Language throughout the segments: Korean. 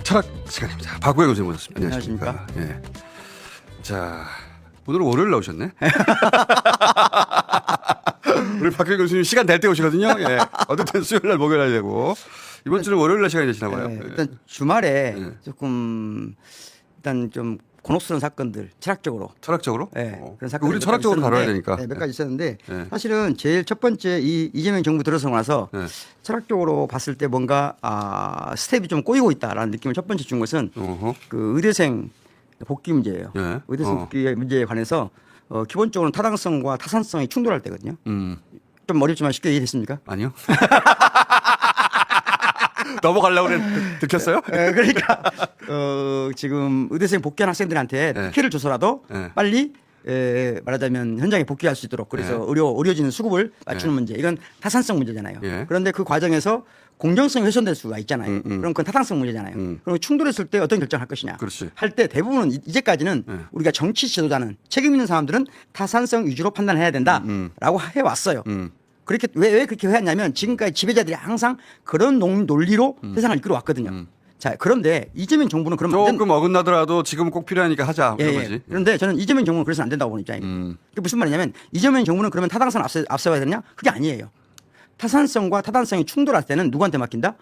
철학 시간입니다. 박구영 교수님 모셨습니다. 안녕하십니까? 예. 자, 오늘은 월요일 나오셨네. 우리 박구영 교수님 시간 될 때 오시거든요. 예. 어떨 땐 수요일 날 목요일 날 되고 이번 주는 월요일 날 시간이 되시나 봐요. 네, 일단 주말에 예. 조금 일단 좀 곤혹스러운 사건들 철학적으로. 철학적으로? 네, 그런 사건들 우리 철학적으로 다뤄야 되니까. 네, 몇 가지 있었는데 네. 사실은 제일 첫 번째 이재명 정부 들어서 나서 네. 철학적으로 봤을 때 뭔가 스텝이 좀 꼬이고 있다라는 느낌을 첫 번째 준 것은 어허. 그 의대생 복귀 문제예요. 네. 의대생 복귀 문제에 관해서 기본적으로 타당성과 타산성이 충돌할 때거든요. 좀 어렵지만 쉽게 이해됐습니까? 아니요. 넘어가려고 그래 들켰어요? 네, 그러니까 지금 의대생 복귀한 학생들한테 네. 특혜를 줘서라도 네. 빨리 말하자면 현장에 복귀할 수 있도록 그래서 네. 의료진의 수급을 맞추는 네. 문제 이건 타산성 문제잖아요. 예. 그런데 그 과정에서 공정성이 훼손될 수가 있잖아요. 그럼 그건 타당성 문제잖아요. 그럼 충돌했을 때 어떤 결정을 할 것이냐. 그렇지. 할 때 대부분은 이제까지는 네. 우리가 정치 지도자는 책임 있는 사람들은 타산성 위주로 판단해야 된다라고 해왔어요. 그렇게 왜 그렇게 해왔냐면 지금까지 지배자들이 항상 그런 논리로 세상을 이끌어 왔거든요. 자, 그런데 이재명 정부는 그럼 조금 어긋나더라도 지금은 꼭 필요하니까 하자. 그런 거지. 그런데 저는 이재명 정부는 그래서는 안 된다고 보는 입장이에요. 그게 무슨 말이냐면 이재명 정부는 그러면 타당성 앞서야 되냐? 그게 아니에요. 타산성과 타당성이 충돌할 때는 누구한테 맡긴다?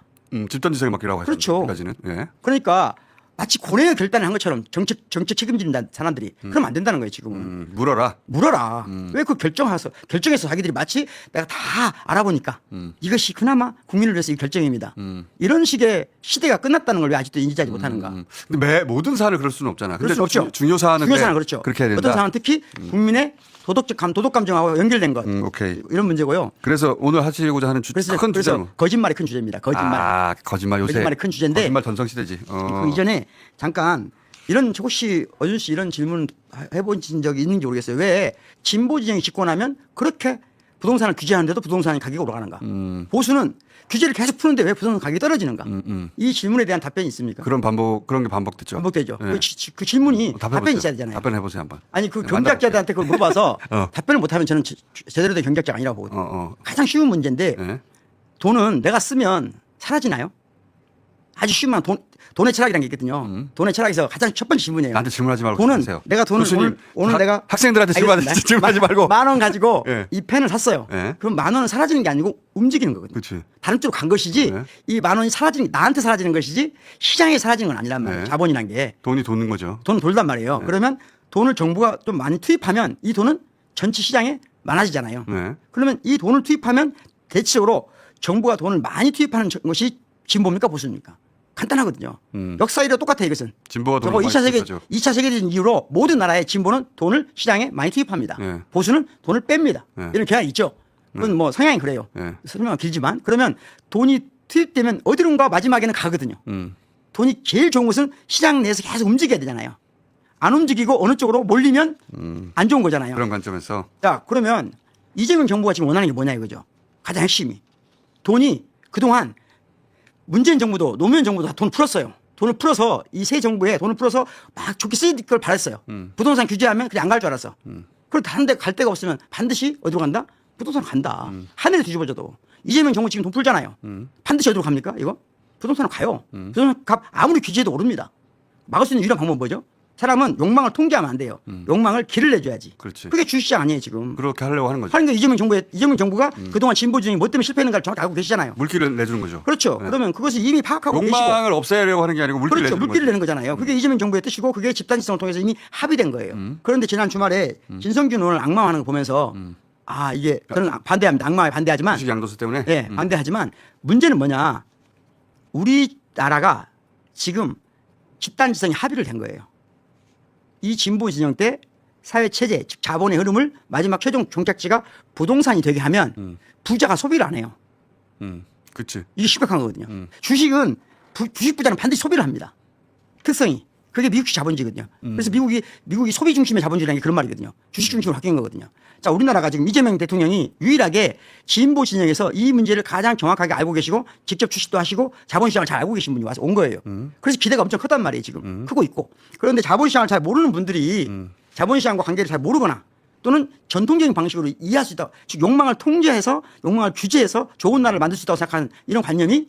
집단지성에 맡기라고 하죠. 그렇죠. 까지는. 예. 그러니까 마치 고뇌의 결단을 한 것처럼 정책 책임지는 사람들이 그러면 안 된다는 거예요 지금은. 물어라. 물어라. 왜 그 결정해서 자기들이 마치 내가 다 알아보니까 이것이 그나마 국민을 위해서 이 결정입니다. 이런 식의 시대가 끝났다는 걸 왜 아직도 인지하지 못하는가. 근데 모든 사안을 그럴 수는 없잖아. 그럴 근데 수 없죠. 중요 사안은 중요 사안은 그렇죠. 그렇게 해야 된다. 어떤 사안은 특히 국민의 도덕 감정하고 연결된 것 오케이. 이런 문제고요. 그래서 오늘 하시고자 하는 큰 주제는 거짓말이 큰 주제입니다. 거짓말 요새 거짓말이 큰 주제인데 거짓말 전성 시대지. 그 이전에 잠깐 이런 혹시 어준 씨 이런 질문 해보신 적이 있는지 모르겠어요. 왜 진보 진영이 집권하면 그렇게 부동산을 규제하는데도 부동산의 가격이 올라가는가? 보수는 규제를 계속 푸는데 왜 부동산 가격이 떨어지는가? 이 질문에 대한 답변이 있습니까? 그런 게 반복됐죠. 반복되죠. 네. 그 질문이 답변해보세요. 답변이 있어야 되잖아요. 답변해 보세요 한번. 아니 그 경제학자들한테 그걸 물어봐서 답변을 못하면 저는 제대로 된 경제학자가 아니라고 보거든요. 가장 쉬운 문제인데 네. 돈은 내가 쓰면 사라지나요? 아주 쉬운 말 돈의 철학이라는 게 있거든요. 돈의 철학에서 가장 첫 번째 질문이에요. 나한테 질문하지 말고 돈은 하세요. 내가 돈을 오늘 내가 학생들한테 질문하지 말고 10,000원 가지고 네. 이 펜을 샀어요. 네. 그럼 10,000원은 사라지는 게 아니고 움직이는 거거든요. 그렇지. 다른 쪽으로 간 것이지 네. 이 10,000원이 나한테 사라지는 것이지 시장에 사라지는 건 아니란 말이에요. 네. 자본이란 게. 돈이 도는 거죠. 돈은 돌단 말이에요. 그러면 돈을 정부가 좀 많이 투입하면 이 돈은 전체 시장에 많아지잖아요. 네. 그러면 이 돈을 투입하면 대체적으로 정부가 돈을 많이 투입하는 것이 진보입니까 보수입니까? 간단하거든요. 역사이랑 똑같아요 이것은. 진보가 돈을 저거 많이 2차 세계대전 이후로 모든 나라의 진보는 돈을 시장에 많이 투입합니다. 네. 보수는 돈을 뺍니다. 네. 이런 경향이 있죠. 그건 뭐 성향이 그래요. 네. 설명은 길지만 그러면 돈이 투입되면 어디론가 마지막에는 가거든요. 돈이 제일 좋은 것은 시장 내에서 계속 움직여야 되잖아요. 안 움직이고 어느 쪽으로 몰리면 안 좋은 거잖아요. 그런 관점에서 자, 그러면 이재명 정부가 지금 원하는 게 뭐냐 이거죠. 가장 핵심이. 돈이 그동안 문재인 정부도 노무현 정부도 다 돈 풀었어요. 돈을 풀어서 이 새 정부에 돈을 풀어서 막 좋게 쓰일 걸 바랬어요. 부동산 규제하면 그냥 안 갈 줄 알았어. 그리고 다른 데 갈 데가 없으면 반드시 어디로 간다? 부동산 간다. 하늘에 뒤집어져도. 이재명 정부 지금 돈 풀잖아요. 반드시 어디로 갑니까 이거? 부동산으로 가요. 부동산 값 아무리 규제해도 오릅니다. 막을 수 있는 유일한 방법은 뭐죠? 사람은 욕망을 통제하면 안 돼요. 욕망을 길을 내줘야지. 그렇지. 그게 주식시장 아니에요 지금. 그렇게 하려고 하는 거죠. 하는 게 이재명 정부가 그동안 진보 진영이 뭐 때문에 실패했는가를 정확히 알고 계시잖아요. 물기를 내주는 거죠. 그렇죠. 그러면 그것을 이미 파악하고 계시고. 욕망을 없애려고 하는 게 아니고 물기를 그렇죠. 내주는 물기를 거죠. 내는 거잖아요. 그게 이재명 정부의 뜻이고 그게 집단지성을 통해서 이미 합의된 거예요. 그런데 지난 주말에 진성준 의원을 악마화하는 거 보면서 이게 저는 반대합니다. 악마에 반대하지만 주식 양도세 때문에. 예, 반대하지만 문제는 뭐냐. 우리나라가 지금 집단지성이 합의를 된 거예요. 이 진보 진영 때 사회 체제, 즉 자본의 흐름을 마지막 최종 종착지가 부동산이 되게 하면 부자가 소비를 안 해요. 그렇지. 이게 심각한 거거든요. 주식은 주식 부자는 반드시 소비를 합니다. 특성이. 그게 미국식 자본주의거든요. 그래서 미국이 소비 중심의 자본주의라는 게 그런 말이거든요. 주식 중심으로 바뀐 거거든요. 자, 우리나라가 지금 이재명 대통령이 유일하게 진보 진영에서 이 문제를 가장 정확하게 알고 계시고 직접 주식도 하시고 자본시장을 잘 알고 계신 분이 와서 온 거예요. 그래서 기대가 엄청 컸단 말이에요, 지금. 크고 있고. 그런데 자본시장을 잘 모르는 분들이 자본시장과 관계를 잘 모르거나 또는 전통적인 방식으로 이해할 수 있다. 즉 욕망을 통제해서 욕망을 규제해서 좋은 나라를 만들 수 있다고 생각하는 이런 관념이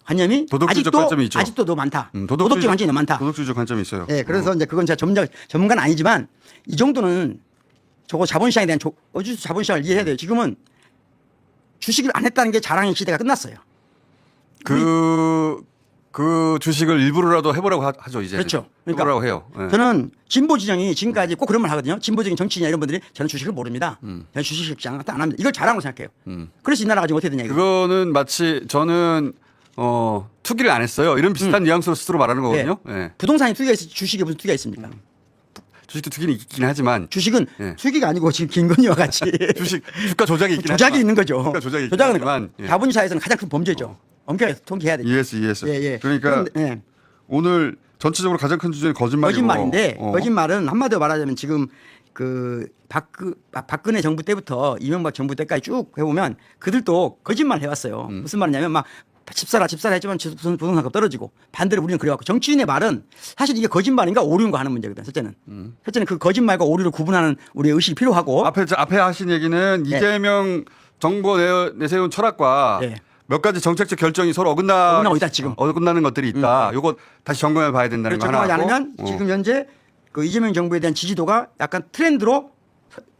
관념이 도덕주의적 관점이 있죠. 아직도 너무 많다. 도덕주의 관점이 너무 많다. 도덕주의적 관점이 있어요. 예, 그래서 이제 그건 제가 전문가는 아니지만 이 정도는 저거 자본시장에 대한 어주 자본시장을 이해해야 돼요. 지금은 주식을 안 했다는 게 자랑의 시대가 끝났어요. 그 주식을 일부러라도 해보라고 하죠, 이제. 그렇죠. 해보라고 해요. 예. 저는 진보 진영이 지금까지 꼭 그런 말 하거든요. 진보적인 정치인이나 이런 분들이 저는 주식을 모릅니다. 저는 주식시장 안 합니다. 이걸 잘하고 생각해요. 그래서 이 나라가 지금 어떻게 되냐 이거. 그거는 마치 저는 투기를 안 했어요. 이런 비슷한 뉘앙스로 스스로 말하는 거거든요. 예. 예. 부동산에 투기가 있어 주식에 무슨 투기가 있습니까? 주식도 투기는 있긴 하지만 주식은 예. 투기가 아니고 지금 김건희와 같이 주식 주가 조작이 있긴 조작이 하지만 있는 거죠. 주가 조작이 있긴 조작은 하지만 예. 자본시장에서는 가장 큰 범죄죠. 엄격하게 통계해야 되죠. 이해했어. 예. 그러니까 예. 오늘 전체적으로 가장 큰 주제는 거짓말이고. 거짓말인데 거짓말은 한마디로 말하자면 지금 그 박근혜 정부 때부터 이명박 정부 때까지 쭉 해보면 그들도 거짓말 해왔어요. 무슨 말이냐면 막 집사라 했지만 부동산값 떨어지고 반대로 우리는 그래왔고 정치인의 말은 사실 이게 거짓말인가 오류인가 하는 문제거든. 첫째는 그 거짓말과 오류를 구분하는 우리의 의식이 필요하고 앞에 하신 얘기는 예. 이재명 정부 내세운 철학과 예. 몇 가지 정책적 결정이 서로 어긋나고 있다, 지금. 어긋나는 것들이 있다. 요거 다시 점검해 봐야 된다는 거 하나. 적용하지 않으면 하고. 지금 현재 그 이재명 정부에 대한 지지도가 약간 트렌드로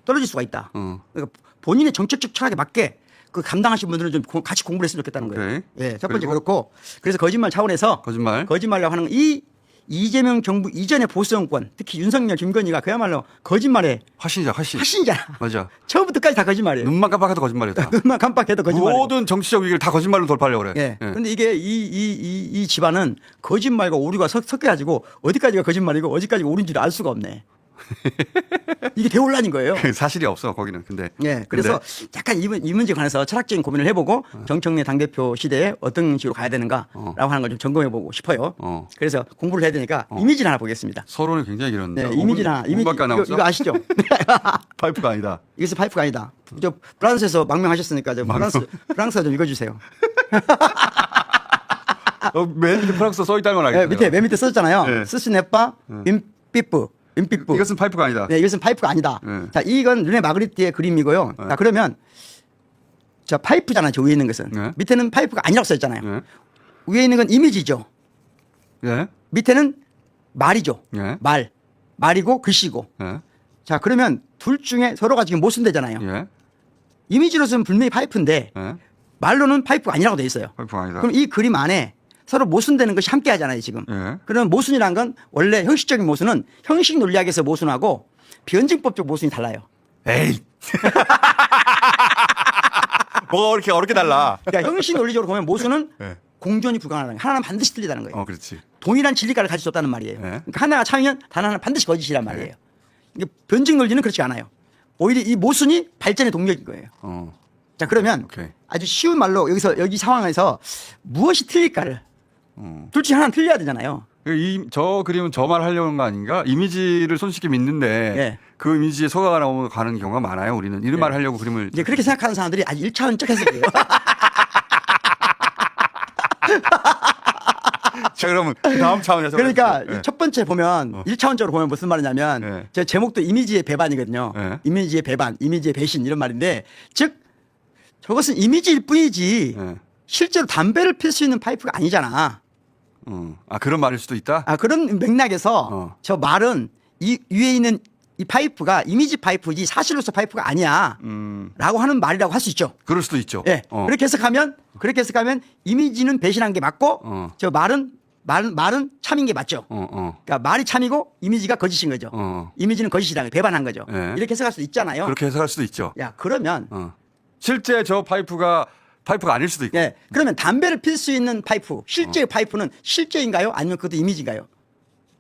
떨어질 수가 있다. 그러니까 본인의 정책적 철학에 맞게 그 감당하신 분들은 좀 같이 공부를 했으면 좋겠다는 거예요. 오케이. 예, 첫 번째 그리고? 그렇고 그래서 거짓말 차원에서 거짓말이라고 하는 이 이재명 정부 이전의 보수 정권 특히 윤석열, 김건희가 그야말로 거짓말에 화신이잖아. 맞아. 처음부터까지 다 거짓말이에요. 눈만 깜빡해도 거짓말이었다. 눈만 깜빡해도 거짓말. 모든 정치적 위기를 다 거짓말로 돌파하려고 그래. 예. 그런데 이게 이 집안은 거짓말과 오류가 섞여가지고 어디까지가 거짓말이고 어디까지가 오류인지를 알 수가 없네. 이게 대혼란인 거예요. 사실이 없어 거기는. 근데. 예. 그래서 약간 이 문제에 관해서 철학적인 고민을 해보고 정청래 당대표 시대에 어떤 식으로 가야 되는가라고 하는 걸 좀 점검해보고 싶어요. 그래서 공부를 해야 되니까 이미지를 하나 보겠습니다. 서론이 굉장히 길었는데. 네, 이미지 이거 아시죠? 파이프가 아니다. 이것은 파이프가 아니다. 저 프랑스에서 망명하셨으니까 프랑스어 좀 읽어주세요. 맨 밑에 프랑스 써 있다는 건 알겠어요. 네, 맨 밑에 써있잖아요. 네. 스스네빠 윈피프. 이것은 파이프가 아니다. 네, 이것은 파이프가 아니다. 네. 자, 이건 르네 마그리트의 그림이고요. 자, 그러면 자, 파이프잖아요. 저 위에 있는 것은. 네. 밑에는 파이프가 아니라고 써있잖아요. 네. 위에 있는 건 이미지죠. 예. 밑에는 말이죠. 예. 말이고 글씨고. 예. 자, 그러면 둘 중에 서로가 지금 모순되잖아요. 예. 이미지로서는 분명히 파이프인데 예. 말로는 파이프가 아니라고 돼 있어요. 파이프가 아니다. 그럼 이 그림 안에 서로 모순되는 것이 함께 하잖아요, 지금. 예. 그럼 모순이란 건 원래 형식적인 모순은 형식 논리학에서 모순하고 비언증법적 모순이 달라요. 에이. 뭐가 그렇게 어렵게 달라. 그러니까 형식 논리적으로 보면 모순은 예. 공존이 불가능하다는 거예요. 하나는 반드시 틀리다는 거예요. 그렇지. 동일한 진리가를 가질 수 없다는 말이에요. 네. 그러니까 하나가 참이면 단 하나는 반드시 거짓이란 말이에요. 이게 변증 논리는 그렇지 않아요. 오히려 이 모순이 발전의 동력인 거예요. 자, 그러면 오케이. 아주 쉬운 말로 여기 상황에서 무엇이 틀릴까를 둘 중에 하나는 틀려야 되잖아요. 저 그림은 저 말 하려는 거 아닌가? 이미지를 손쉽게 믿는데 예. 그 이미지에 속아가 가는 경우가 많아요. 우리는 이런 말을 하려고 그림을. 이제 그렇게 생각하는 사람들이 아주 1차원적 해석이에요. 자, 그러면 그 다음 차원에서. 그러니까 예. 첫 번째 보면 1차원적으로 보면 무슨 말이냐면 예. 제 제목도 이미지의 배반이거든요. 예. 이미지의 배반, 이미지의 배신 이런 말인데 즉 저것은 이미지일 뿐이지 예. 실제로 담배를 필 수 있는 파이프가 아니잖아. 그런 말일 수도 있다. 그런 맥락에서 저 말은 이 위에 있는 이 파이프가 이미지 파이프지 사실로서 파이프가 아니야. 라고 하는 말이라고 할 수 있죠. 그럴 수도 있죠. 예. 그렇게 해석하면 이미지는 배신한 게 맞고 저 말은 참인 게 맞죠. 그러니까 말이 참이고 이미지가 거짓인 거죠. 이미지는 거짓이라는 거, 배반한 거죠. 예. 이렇게 해석할 수 있잖아요. 그렇게 해석할 수도 있죠. 야, 그러면 실제 저 파이프가 아닐 수도 있고. 예. 그러면 담배를 필 수 있는 파이프, 실제의 파이프는 실제인가요? 아니면 그것도 이미지인가요?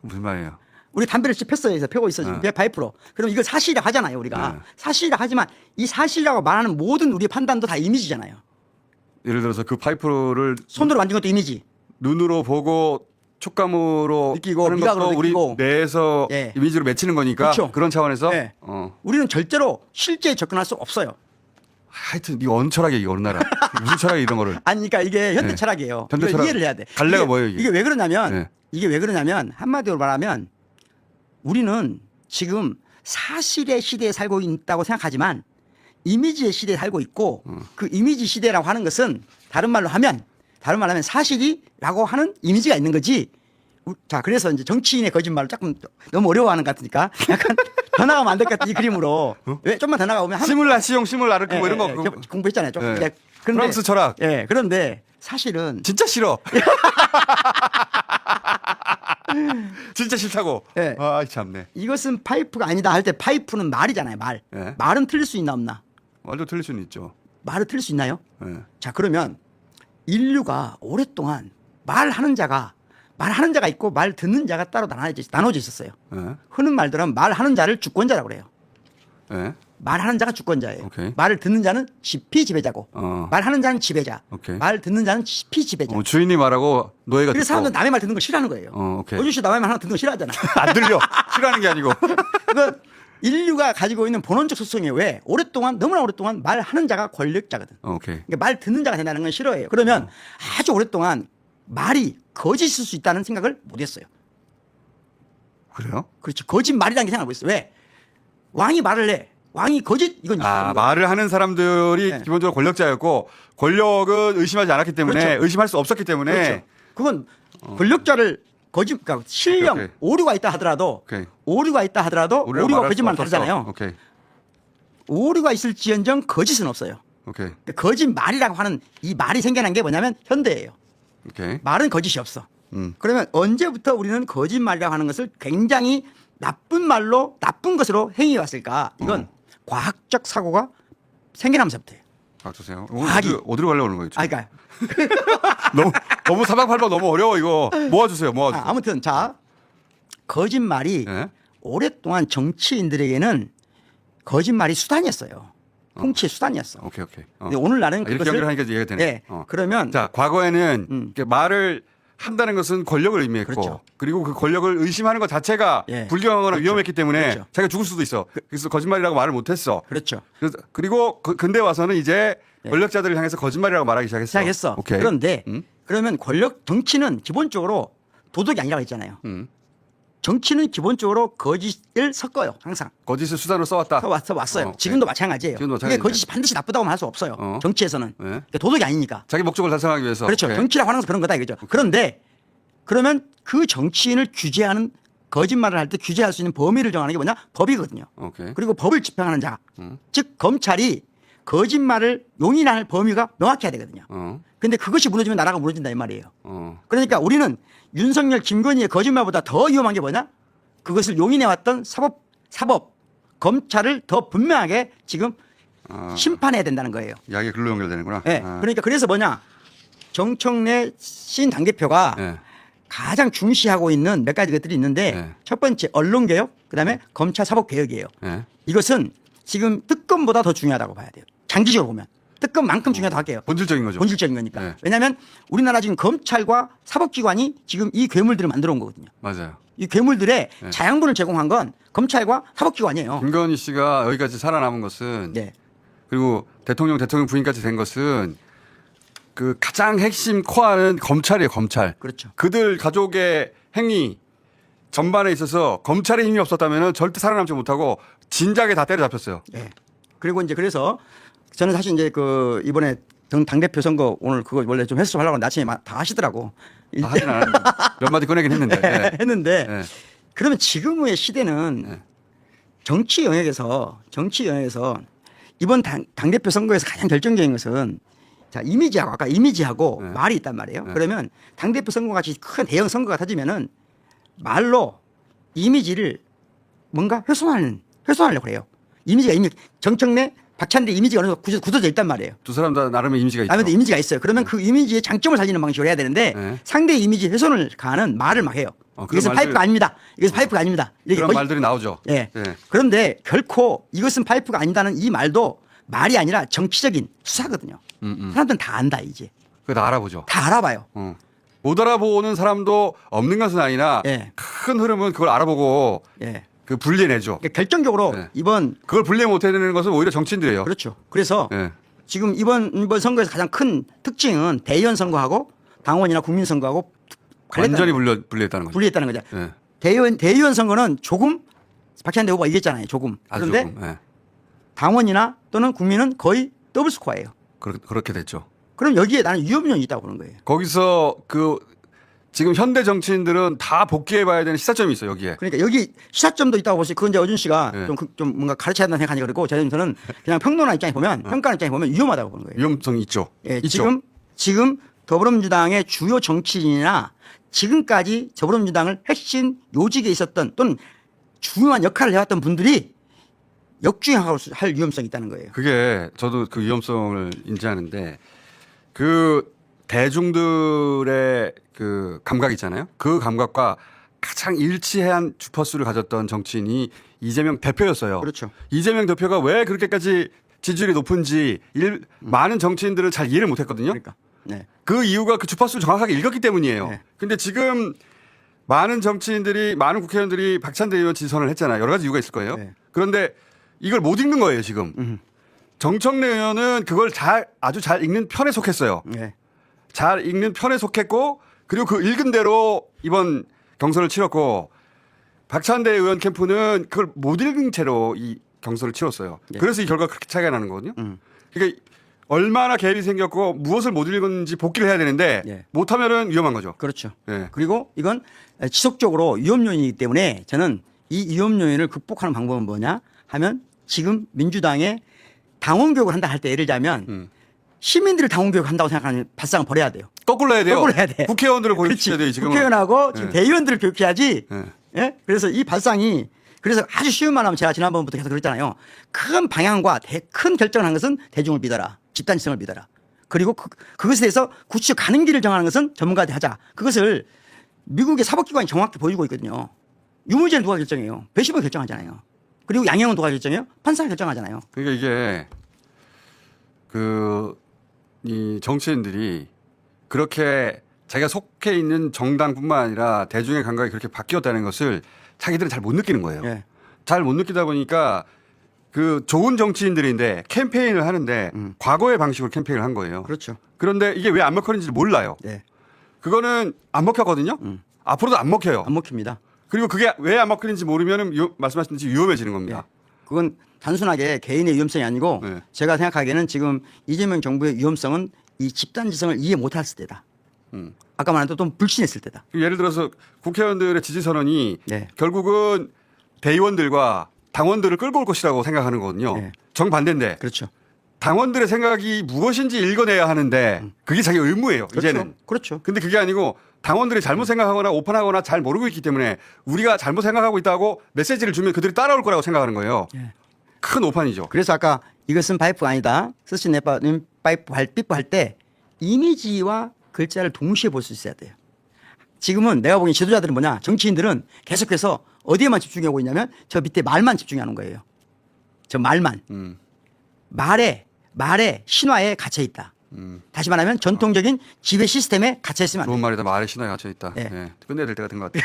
무슨 말이에요? 우리 담배를 폈어요. 펴고 있어 지금 파이프로. 그럼 이걸 사실이라고 하잖아요, 우리가. 사실이라고 하지만 이 사실이라고 말하는 모든 우리의 판단도 다 이미지잖아요. 예를 들어서 그 파이프를 손으로 만진 것도 이미지. 눈으로 보고 촉감으로 느끼고 하는 미각으로 것도 우리 느끼고. 뇌에서 예. 이미지로 맺히는 거니까 그렇죠. 그런 차원에서 예. 우리는 절대로 실제에 접근할 수 없어요. 하여튼 이거 언 철학이야 이거 어느 나라 무슨 철학이 이런 거를 아니 그러니까 이게 현대 네. 철학이에요. 현대 이걸 철학. 이해를 해야 돼. 갈래가 뭐예요, 이게? 이게 왜 그러냐면 한마디로 말하면 우리는 지금 사실의 시대에 살고 있다고 생각하지만 이미지의 시대에 살고 있고 그 이미지 시대라고 하는 것은 다른 말로 하면 다른 말하면 사실이라고 하는 이미지가 있는 거지. 자, 그래서 이제 정치인의 거짓말을 조금 너무 어려워하는 것 같으니까 약간 더 나가면 안 될 것 같아, 이 그림으로. 왜 좀만 더 나가보면 시뮬라시용 시뮬라르크 뭐 이런 거 공부했잖아요. 좀. 예. 그런데, 프랑스 철학. 예, 그런데 사실은 진짜 싫어. 진짜 싫다고. 예. 아, 참네. 이것은 파이프가 아니다 할 때 파이프는 말이잖아요, 말. 예. 말은 틀릴 수 있나 없나? 말도 틀릴 수는 있죠. 말을 틀릴 수 있나요? 예. 자, 그러면 인류가 오랫동안 말하는 자가 있고 말 듣는 자가 따로 나눠져 있었어요. 예. 흔한 말들은 말하는 자를 주권자라고 그래요. 예. 말하는 자가 주권자예요. 오케이. 말을 듣는 자는 피지배자고 말하는 자는 지배자. 오케이. 말 듣는 자는 피지배자. 주인이 말하고 노예가 그래서 듣고. 사람들은 남의 말 듣는 걸 싫어하는 거예요. 오케이. 어주씨 남의 말 하나 듣는 거 싫어하잖아. 안 들려. 싫어하는 게 아니고. 그건 인류가 가지고 있는 본원적 속성이 왜 너무나 오랫동안 말하는 자가 권력자거든. 오케이. 그러니까 말 듣는 자가 된다는 건 싫어해요. 그러면 아주 오랫동안 말이 거짓일 수 있다는 생각을 못했어요. 그래요? 그렇죠. 거짓말이라는 게 생각을 못했어요. 왜? 왕이 말을 해. 왕이 거짓 이건 말을 하는 사람들이 네. 기본적으로 권력자였고 권력은 의심하지 않았기 때문에 그렇죠. 의심할 수 없었기 때문에 그렇죠. 그건 권력자를 그러니까 신령 오케이. 오류가 있다 하더라도 오케이. 오류가 있다 하더라도 우리가 오류와 말할 거짓말은 수 없었어. 다르잖아요. 오케이. 오류가 있을지언정 거짓은 없어요. 오케이. 그러니까 거짓말이라고 하는 이 말이 생겨난 게 뭐냐면 현대예요. 오케이. 말은 거짓이 없어. 그러면 언제부터 우리는 거짓말이라고 하는 것을 굉장히 나쁜 말로 나쁜 것으로 행해 왔을까? 이건 과학적 사고가 생겨나면서부터예요. 박주세요. 과학이. 어디로 가려고 그러는 거예요? 아, 그러니까 너무 사방팔방 너무 어려워 이거. 모아주세요. 모아주세요. 아무튼 자 거짓말이 예? 오랫동안 정치인들에게는 거짓말이 수단이었어요. 통치의 수단이었어. 오케이. 근데 오늘날은 이렇게 그것을 연결하니까 이해가 되네. 네. 그러면 자, 과거에는 이렇게 말을 한다는 것은 권력을 의미했고 그렇죠. 그리고 그 권력을 의심하는 것 자체가 예. 불경하거나 그렇죠. 위험했기 때문에 그렇죠. 자기가 죽을 수도 있어. 그래서 거짓말이라고 말을 못했어. 그렇죠. 그리고 근대 와서는 이제 권력자들을 향해서 거짓말이라고 말하기 시작했어. 시작했어. 오케이. 그런데 그러면 정치는 기본적으로 도덕이 아니라고 했잖아요. 정치는 기본적으로 거짓을 섞어요. 항상. 거짓을 수단으로 써왔다. 왔어요. 오케이. 지금도 마찬가지예요. 지금도 이게 마찬가지인데. 거짓이 반드시 나쁘다고 할 수 없어요. 정치에서는. 네. 그러니까 도덕이 아니니까. 자기 목적을 달성하기 위해서. 그렇죠. 오케이. 정치라고 하는 것은 그런 거다 이거죠. 그런데 그러면 그 정치인을 규제하는 거짓말을 할 때 규제할 수 있는 범위를 정하는 게 뭐냐? 법이거든요. 오케이. 그리고 법을 집행하는 자. 즉 검찰이 거짓말을 용인할 범위가 명확해야 되거든요. 근데 그것이 무너지면 나라가 무너진다 이 말이에요. 그러니까 우리는 윤석열, 김건희의 거짓말보다 더 위험한 게 뭐냐? 그것을 용인해왔던 사법, 검찰을 더 분명하게 지금 심판해야 된다는 거예요. 이야기 글로 연결되는구나. 네. 그러니까 그래서 뭐냐? 정청래 신 당대표가 네. 가장 중시하고 있는 몇 가지 것들이 있는데 네. 첫 번째 언론개혁, 그다음에 검찰 사법개혁이에요. 네. 이것은 지금 특검보다 더 중요하다고 봐야 돼요. 장기적으로 보면. 특검만큼 중요하다고 할게요. 본질적인 거죠. 본질적인 거니까. 네. 왜냐하면 우리나라 지금 검찰과 사법기관이 지금 이 괴물들을 만들어 온 거거든요. 맞아요. 이 괴물들의 네. 자양분을 제공한 건 검찰과 사법기관이에요. 김건희 씨가 여기까지 살아남은 것은 네. 그리고 대통령 부인까지 된 것은 그 가장 핵심 코어는 검찰이에요. 검찰. 그렇죠. 그들 가족의 행위 전반에 있어서 검찰의 힘이 없었다면 절대 살아남지 못하고 진작에 다 때려잡혔어요. 네. 그리고 이제 그래서 저는 사실 이제 그 이번에 당대표 선거 오늘 그거 원래 좀 해석하려고 아침에 다 하시더라고. 다 하진 않았는데 몇 마디 꺼내긴 했는데. 네. 했는데 네. 그러면 지금의 시대는 네. 정치 영역에서 이번 당대표 선거에서 가장 결정적인 것은 자, 이미지하고 아까 이미지하고 네. 말이 있단 말이에요. 네. 그러면 당대표 선거 같이 큰 대형 선거가 터지면은 말로 이미지를 뭔가 훼손하려고 해요. 이미지가 이미 정청래 박찬대 이미지가 어느 정도 굳어져 있단 말이에요. 두 사람 다 나름의 이미지가 있죠. 나름의 이미지가 있어요. 그러면 그 이미지의 장점을 살리는 방식으로 해야 되는데 네. 상대의 이미지 훼손을 가하는 말을 막 해요. 그런 이것은 말들- 파이프가 아닙니다. 이것은 파이프가 아닙니다. 이렇게 그런 말들이 나오죠. 예. 네. 그런데 결코 이것은 파이프가 아니다는 이 말도 말이 아니라 정치적인 수사거든요. 사람들은 다 안다 이제. 그거 다 알아보죠. 다 알아봐요. 못 알아보는 사람도 없는 것은 아니나 예. 큰 흐름은 그걸 알아보고 예. 그 분리해내죠. 그러니까 결정적으로 네. 이번 그걸 분리 못해내는 것은 오히려 정치인들이에요. 그렇죠. 그래서 예. 지금 이번 선거에서 가장 큰 특징은 대의원 선거하고 당원이나 국민 선거하고 완전히 분리했다는 거죠. 분리했다는 거죠. 예. 대의원 선거는 조금 박찬대 후보가 이겼잖아요. 조금. 아주 그런데 조금. 예. 당원이나 또는 국민은 거의 더블 스코어예요. 그렇게 됐죠. 그럼 여기에 나는 위험론이 있다고 보는 거예요. 거기서 그 지금 현대 정치인들은 다 복귀해봐야 되는 시사점이 있어요 여기에. 그러니까 여기 시사점도 있다고 보시. 그건 이제 어준 씨가 네. 좀 뭔가 가르쳐야 된다는 생각하니까 그러고 저는 그냥 평론가 입장에 보면 평가하는 입장에 보면 위험하다고 보는 거예요. 위험성이 있죠. 예, 있죠. 지금 더불어민주당의 주요 정치인이나 지금까지 더불어민주당을 핵심 요직에 있었던 또는 중요한 역할을 해왔던 분들이 역주행할 위험성이 있다는 거예요. 그게 저도 그 위험성을 인지하는데 그 대중들의 그 감각 있잖아요. 그 감각과 가장 일치한 주파수를 가졌던 정치인이 이재명 대표였어요. 그렇죠. 이재명 대표가 왜 그렇게까지 지지율이 높은지 많은 정치인들은 잘 이해를 못했거든요. 그러니까. 네. 그 이유가 그 주파수를 정확하게 읽었기 때문이에요. 네. 근데 지금 많은 정치인들이 많은 국회의원들이 박찬대 의원 지지선을 했잖아요. 여러 가지 이유가 있을 거예요. 네. 그런데 이걸 못 읽는 거예요, 지금. 정청래 의원은 그걸 아주 잘 읽는 편에 속했어요. 네. 잘 읽는 편에 속했고 그리고 그 읽은 대로 이번 경선을 치렀고 박찬대 의원 캠프는 그걸 못 읽은 채로 이 경선을 치렀어요. 네. 그래서 이 결과가 그렇게 차이가 나는 거거든요. 그러니까 얼마나 갭이 생겼고 무엇을 못 읽었는지 복귀를 해야 되는데 네. 못하면은 위험한 거죠. 그렇죠. 네. 그리고 이건 지속적으로 위험요인이기 때문에 저는 이 위험요인을 극복하는 방법은 뭐냐 하면 지금 민주당의 당원 교육을 한다 할 때 예를 들자면 시민들을 당원 교육을 한다고 생각하는 발상을 버려야 돼요. 거꾸로 해야 돼요. 거꾸로 해야 돼. 국회의원들을 그렇지. 고용시켜야 돼요. 지금 국회의원하고 지금 네. 대의원들을 교육해야지. 네. 예? 그래서 이 발상이 그래서 아주 쉬운 말하면 제가 지난번부터 계속 그랬잖아요. 큰 방향과 큰 결정을 한 것은 대중을 믿어라. 집단지성을 믿어라. 그리고 그것에 대해서 구체적 가는 길을 정하는 것은 전문가한테 하자. 그것을 미국의 사법기관이 정확히 보여주고 있거든요. 유무죄는 누가 결정해요? 배심을 결정하잖아요. 그리고 양형은 누가 결정해요? 판사가 결정하잖아요. 그러니까 이게 이 정치인들이 그렇게 자기가 속해 있는 정당뿐만 아니라 대중의 감각이 그렇게 바뀌었다는 것을 자기들은 잘 못 느끼는 거예요. 예. 잘 못 느끼다 보니까 그 좋은 정치인들인데 캠페인을 하는데 과거의 방식으로 캠페인을 한 거예요. 그렇죠. 그런데 이게 왜 안 먹혔는지 몰라요. 네. 그거는 안 먹혔거든요. 앞으로도 안 먹혀요. 안 먹힙니다. 그리고 그게 왜 안 먹히는지 모르면은 말씀하신 듯이 위험해지는 겁니다. 그건 단순하게 개인의 위험성이 아니고 네. 제가 생각하기에는 지금 이재명 정부의 위험성은 이 집단지성을 이해 못했을 때다. 아까 말한 또 불신했을 때다. 예를 들어서 국회의원들의 지지 선언이 네. 결국은 대의원들과 당원들을 끌고 올 것이라고 생각하는 거거든요. 네. 정반대인데 그렇죠. 당원들의 생각이 무엇인지 읽어내야 하는데 그게 자기 의무예요. 그렇죠. 이제는. 그렇죠. 근데 그게 아니고 당원들이 잘못 생각하거나 오판하거나 잘 모르고 있기 때문에 우리가 잘못 생각하고 있다고 메시지를 주면 그들이 따라올 거라고 생각하는 거예요. 예. 큰 오판이죠. 그래서 아까 이것은 파이프가 아니다. 스시 네빠는 파이프 삐뽀 할 때 이미지와 글자를 동시에 볼 수 있어야 돼요. 지금은 내가 보기엔 지도자들은 뭐냐 정치인들은 계속해서 어디에만 집중하고 있냐면 저 밑에 말만 집중하는 거예요. 저 말만. 말에 신화에 갇혀 있다. 다시 말하면 전통적인 지배 시스템에 갇혀 있으면 안 좋은 돼요. 말이다. 말에 신화에 갇혀 있다. 네. 네. 끝내야 될 때가 된 것 같아요.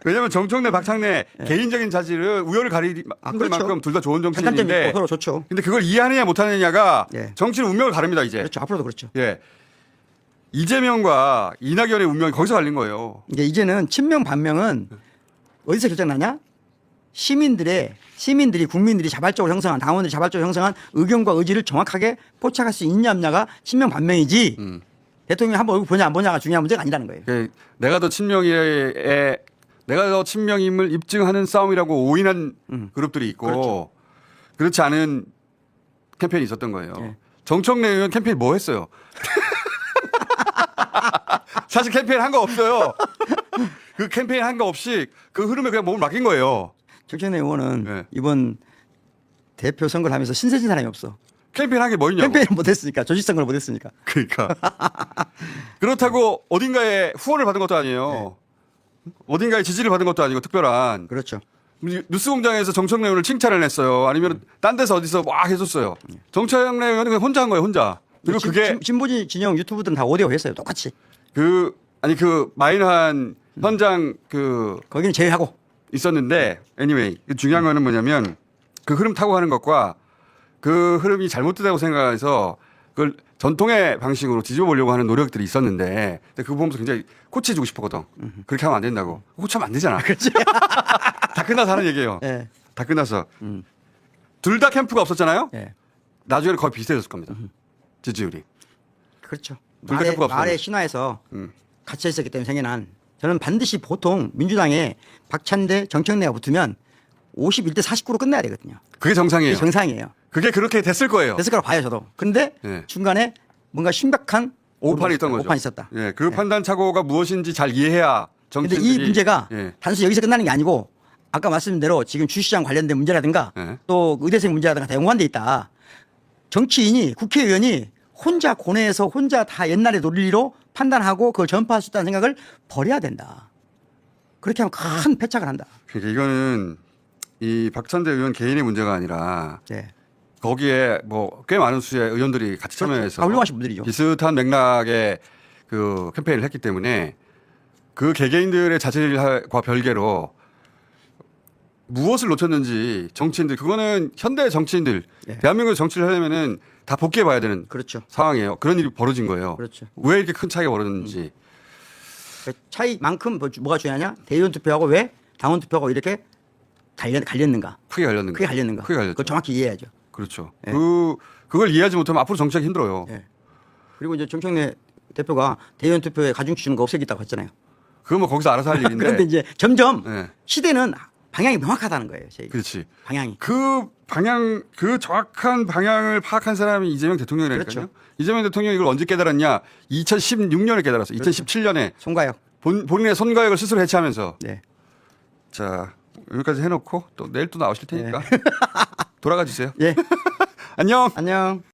왜냐하면 정청래, 박창래 개인적인 자질을 우열을 가릴 그렇죠. 만큼 둘 다 좋은 장단점이 정치인인데 있고 서로 좋죠. 근데 그걸 이해하느냐 못하느냐가 네. 정치는 운명을 가릅니다 이제. 그렇죠. 앞으로도 그렇죠. 예. 이재명과 이낙연의 운명이 거기서 갈린 거예요. 이제는 친명 반명은 어디서 결정나냐? 시민들이 국민들이 자발적으로 형성한 당원들이 자발적으로 형성한 의견과 의지를 정확하게 포착할 수 있냐 없냐가 친명 반명이지 대통령이 한번 얼굴 보냐 안 보냐가 중요한 문제가 아니라는 거예요. 내가 더 친명임을 입증하는 싸움이라고 오인한 그룹들이 있고 그렇죠. 그렇지 않은 캠페인이 있었던 거예요. 네. 정청래 의원 캠페인 뭐 했어요? 사실 캠페인 한 거 없어요. 그 캠페인 한 거 없이 그 흐름에 그냥 몸을 맡긴 거예요. 정청래 의원은 네. 이번 대표 선거를 하면서 신세진 사람이 없어. 캠페인 한 게 뭐 있냐고. 캠페인을 못했으니까 조직선거를 못했으니까. 그러니까. 그렇다고 어딘가에 후원을 받은 것도 아니에요. 어딘가에 지지를 받은 것도 아니고 특별한. 그렇죠. 뉴스공장에서 정청래 의원을 칭찬을 했어요. 아니면 딴 데서 어디서 막 해줬어요. 정청래 의원은 그냥 혼자 한 거예요. 혼자. 그리고 그게 진보지 진영 유튜브들은 다 5대5 했어요. 똑같이. 그 마이너한 현장 거기는 제외하고. 있었는데 anyway 중요한 거는 뭐냐면 그 흐름 타고 가는 것과 그 흐름이 잘못되다고 생각해서 그걸 전통의 방식으로 뒤집어 보려고 하는 노력들이 있었는데 근데 그거 보면서 굉장히 코치해주고 싶었거든. 그렇게 하면 안 된다고. 코치하면 안 되잖아. 그렇지. 다 끝나서 하는 얘기예요. 네. 다 끝나서. 둘 다 캠프가 없었잖아요. 예. 나중에는 거의 비슷해졌을 겁니다. 지지율이. 그렇죠. 둘다 캠프가 없어요. 말의 신화에서 음. 갇혀 있었기 때문에 생겨난 저는 반드시 보통 민주당에 박찬대 정청래가 붙으면 51대 49로 끝나야 되거든요. 그게 정상이에요. 그게 정상이에요. 그게 그렇게 됐을 거예요. 됐을 거라고 봐요 저도. 근데 예. 중간에 뭔가 심각한 오판이 있던 거죠. 오판이 있었다. 예, 그 판단 착오가 무엇인지 잘 이해해야 근데 정치인들이. 이 문제가 예. 단순히 여기서 끝나는 게 아니고 아까 말씀드린 대로 지금 주시장 관련된 문제라든가 예. 또 의대생 문제라든가 다 연관돼 있다. 정치인이 국회의원이 혼자 고뇌해서 혼자 다 옛날의 논리로 판단하고 그걸 전파할 수 있다는 생각을 버려야 된다. 그렇게 하면 큰 패착을 한다. 그러니까 이거는 이 박찬대 의원 개인의 문제가 아니라 네. 거기에 뭐 꽤 많은 수의 의원들이 같이 참여해서 다 훌륭하신 분들이죠. 비슷한 맥락의 그 캠페인을 했기 때문에 그 개개인들의 자질과 별개로 무엇을 놓쳤는지 정치인들 그거는 현대 정치인들 예. 대한민국 정치를 하려면은 다 복귀해 봐야 되는 그렇죠. 상황이에요. 그런 일이 벌어진 거예요. 그렇죠. 왜 이렇게 큰 차이가 벌어졌는지. 그 차이만큼 뭐가 중요하냐? 대의원 투표하고 왜 당원 투표하고 이렇게 갈렸는가? 크게 갈렸는가. 크게 갈렸는가? 크게 갈렸죠. 그걸 정확히 이해해야죠. 그렇죠. 예. 그걸 이해하지 못하면 앞으로 정치하기 힘들어요. 예. 그리고 이제 정청래 대표가 대의원 투표에 가중치 주는 거 없애겠다고 했잖아요. 그건 뭐 거기서 알아서 할 일인데. 그런데 이제 점점 예. 시대는 방향이 명확하다는 거예요. 저희가. 그렇지. 방향이. 그 방향, 그 정확한 방향을 파악한 사람이 이재명 대통령이라니까요. 그렇죠. 이재명 대통령이 이걸 언제 깨달았냐? 2016년에 깨달았어. 2017년에 송가혁. 본인의 손가락을 스스로 해체하면서. 네. 자, 여기까지 해놓고 또 내일 또 나오실 테니까 네. 돌아가 주세요. 예. 안녕. 안녕.